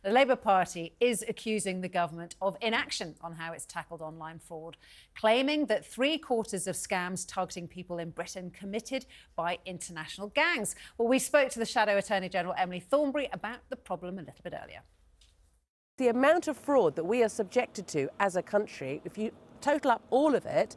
The Labour Party is accusing the government of inaction on how it's tackled online fraud, claiming that 3/4 of scams targeting people in Britain committed by international gangs. Well, we spoke to the Shadow Attorney General, Emily Thornberry, about the problem a little bit earlier. The amount of fraud that we are subjected to as a country, if you total up all of it,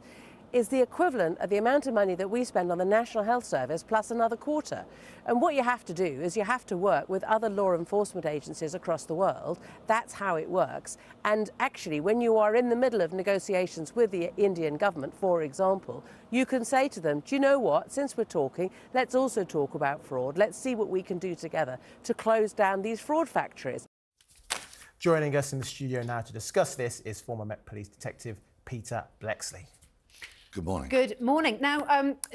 is the equivalent of the amount of money that we spend on the National Health Service plus another quarter. And what you have to do is you have to work with other law enforcement agencies across the world. That's how it works. And actually, when you are in the middle of negotiations with the Indian government, for example, you can say to them, do you know what, since we're talking, let's also talk about fraud. Let's see what we can do together to close down these fraud factories. Joining us in the studio now to discuss this is former Met Police Detective Peter Bleksley. Good morning. Good morning. Now,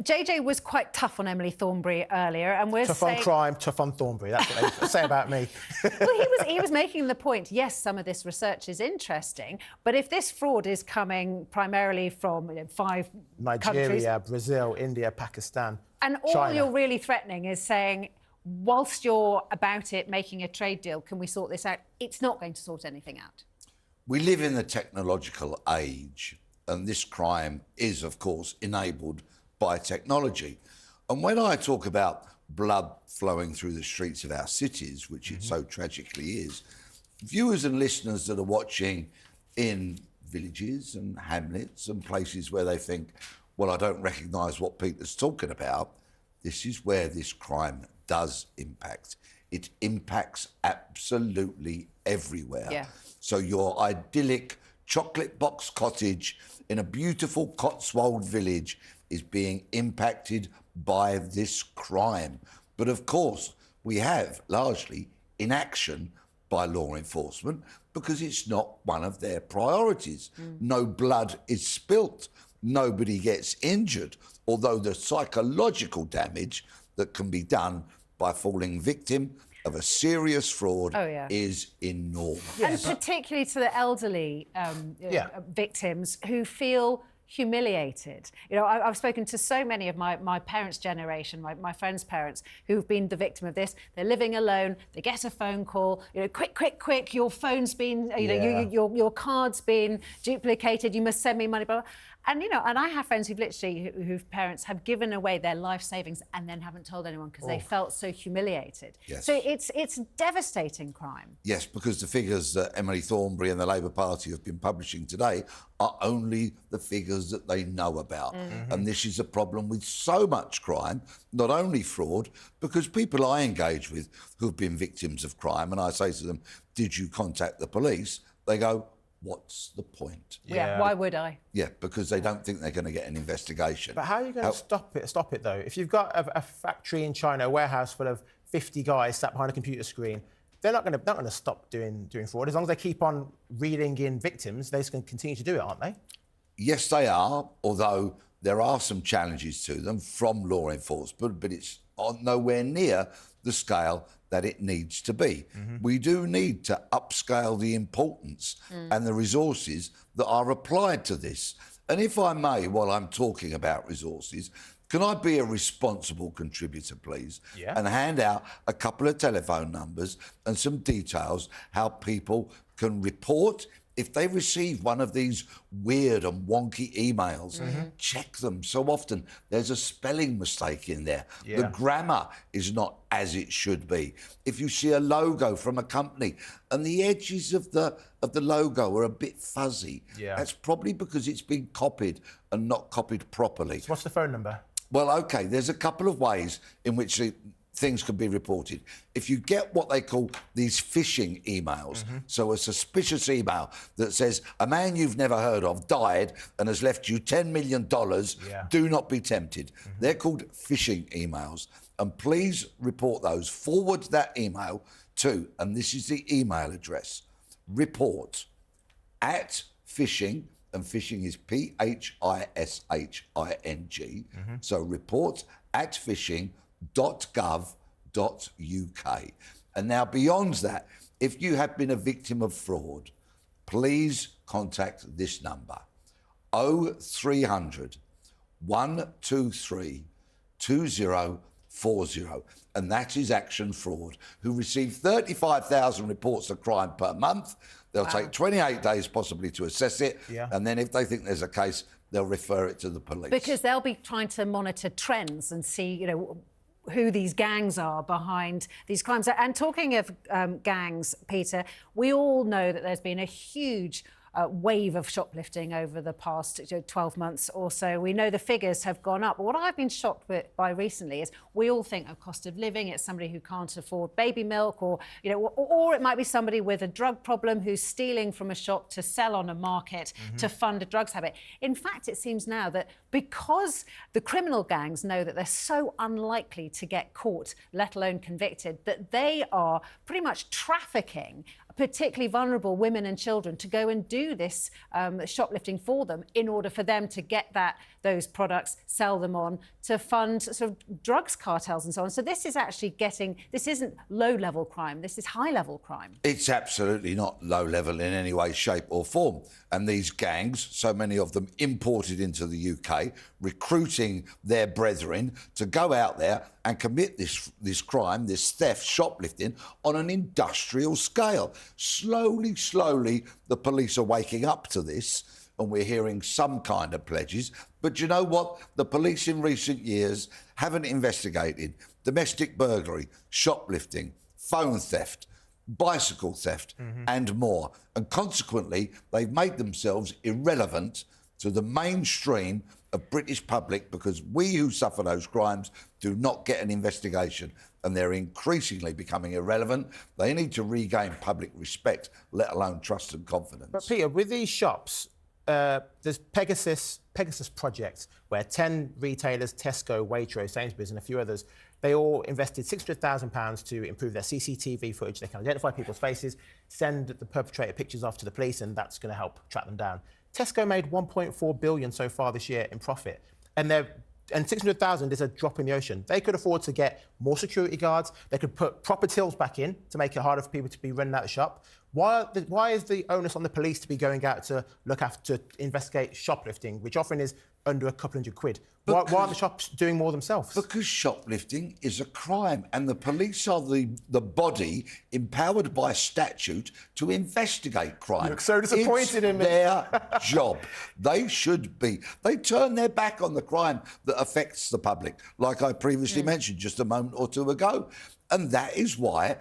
JJ was quite tough on Emily Thornberry earlier, and we're tough on crime, tough on Thornberry. That's what they say about me. Well, he was making the point. Yes, some of this research is interesting, but if this fraud is coming primarily from 5 Nigeria, countries, Brazil, India, Pakistan, and all China. You're really threatening is saying, whilst you're about it making a trade deal, can we sort this out? It's not going to sort anything out. We live in the technological age, and this crime is, of course, enabled by technology. And when I talk about blood flowing through the streets of our cities, which it so tragically is, viewers and listeners that are watching in villages and hamlets and places where they think, well, I don't recognise what Peter's talking about, this is where this crime does impact. It impacts absolutely everywhere. Yeah. So your idyllic chocolate box cottage in a beautiful Cotswold village is being impacted by this crime. But of course, we have largely inaction by law enforcement because it's not one of their priorities. No blood is spilt, nobody gets injured, although the psychological damage that can be done by falling victim of a serious fraud is enormous. And particularly to the elderly victims who feel humiliated. You know, I've spoken to so many of my parents' generation, my friends' parents, who've been the victim of this. They're living alone, they get a phone call, you know, quick, your phone's been, you know, your card's been duplicated, you must send me money, blah, blah. And, you know, and I have friends who've literally, whose parents have given away their life savings and then haven't told anyone because they felt so humiliated. Yes. So it's devastating crime. Yes, because the figures that Emily Thornberry and the Labour Party have been publishing today are only the figures that they know about. And this is a problem with so much crime, not only fraud, because people I engage with who've been victims of crime, and I say to them, did you contact the police? They go, what's the point? Yeah, why would I? Yeah, because they don't think they're going to get an investigation. But how are you going to stop it, though? If you've got a factory in China, a warehouse full of 50 guys sat behind a computer screen, they're not going to stop doing fraud. As long as they keep on reeling in victims, they're just going to continue to do it, aren't they? Yes, they are, although there are some challenges to them from law enforcement, but it's nowhere near the scale that it needs to be. We do need to upscale the importance and the resources that are applied to this. And if I may, while I'm talking about resources, can I be a responsible contributor, please? Yeah. And hand out a couple of telephone numbers and some details how people can report if they receive one of these weird and wonky emails. Check them. So often there's a spelling mistake in there. The grammar is not as it should be. If you see a logo from a company and the edges of the logo are a bit fuzzy, that's probably because it's been copied and not copied properly. So what's the phone number? Well, OK, there's a couple of ways in which things can be reported. If you get what they call these phishing emails, so a suspicious email that says a man you've never heard of died and has left you $10 million, do not be tempted. They're called phishing emails. And please report those. Forward that email to, and this is the email address, report@phishing, and phishing is PHISHING, so report@phishing.gov.uk. And now beyond that, if you have been a victim of fraud, please contact this number, 0300 123 2040. and that is Action Fraud, who receive 35,000 reports of crime per month. They'll take 28 days possibly to assess it, and then if they think there's a case, they'll refer it to the police. Because they'll be trying to monitor trends and see, you know, who these gangs are behind these crimes. And talking of gangs, Peter, we all know that there's been a huge wave of shoplifting over the past 12 months or so. We know the figures have gone up. But what I've been shocked by recently is we all think of cost of living. It's somebody who can't afford baby milk, or, you know, or it might be somebody with a drug problem who's stealing from a shop to sell on a market to fund a drugs habit. In fact, it seems now that because the criminal gangs know that they're so unlikely to get caught, let alone convicted, that they are pretty much trafficking particularly vulnerable women and children to go and do this shoplifting for them in order for them to get those products, sell them on, to fund sort of drugs cartels and so on. So this is actually this isn't low-level crime, this is high-level crime. It's absolutely not low-level in any way, shape or form. And these gangs, so many of them imported into the UK, recruiting their brethren to go out there and commit this crime, this theft, shoplifting, on an industrial scale. Slowly, the police are waking up to this, and we're hearing some kind of pledges. But you know what? The police in recent years haven't investigated domestic burglary, shoplifting, phone theft, bicycle theft, and more. And consequently, they've made themselves irrelevant to the mainstream of British public, because we who suffer those crimes do not get an investigation, and they're increasingly becoming irrelevant. They need to regain public respect, let alone trust and confidence. But Peter, with these shops, there's Pegasus projects, where 10 retailers, Tesco, Waitrose, Sainsbury's and a few others, they all invested £600,000 to improve their CCTV footage. They can identify people's faces, send the perpetrator pictures off to the police, and that's going to help track them down. Tesco made $1.4 billion so far this year in profit, and 600,000 is a drop in the ocean. They could afford to get more security guards. They could put proper tills back in to make it harder for people to be running out the shop. Why is the onus on the police to be going out to investigate shoplifting, which often is under a couple £100? Why aren't the shops doing more themselves? Because shoplifting is a crime, and the police are the body empowered by statute to investigate crime. You look so disappointed in me. It's their job. They should be. They turn their back on the crime that affects the public, like I previously mentioned just a moment or two ago. And that is why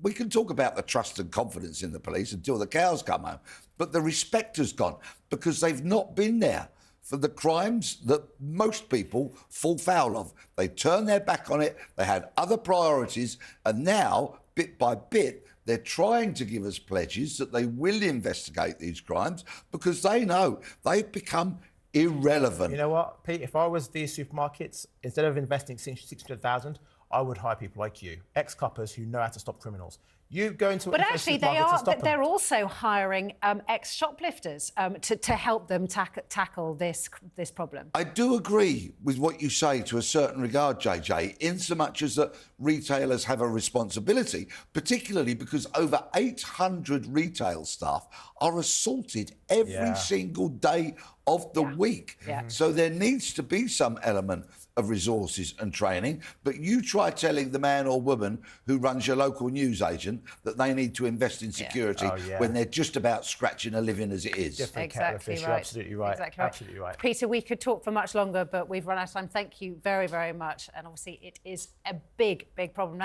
we can talk about the trust and confidence in the police until the cows come home, but the respect has gone because they've not been there for the crimes that most people fall foul of. They turned their back on it, they had other priorities, and now, bit by bit, they're trying to give us pledges that they will investigate these crimes because they know they've become irrelevant. You know what, Pete? If I was these supermarkets, instead of investing 600,000, I would hire people like you, ex-coppers who know how to stop criminals. You go into but actually, they're also hiring ex-shoplifters to help them tackle this problem. I do agree with what you say to a certain regard, JJ, in so much as that retailers have a responsibility, particularly because over 800 retail staff are assaulted every single day of the week. So there needs to be some element of resources and training, but you try telling the man or woman who runs your local newsagent that they need to invest in security when they're just about scratching a living as it is. Exactly right. You're absolutely right. Exactly right. Absolutely right. Peter, we could talk for much longer, but we've run out of time. Thank you very, very much. And obviously, it is a big, big problem.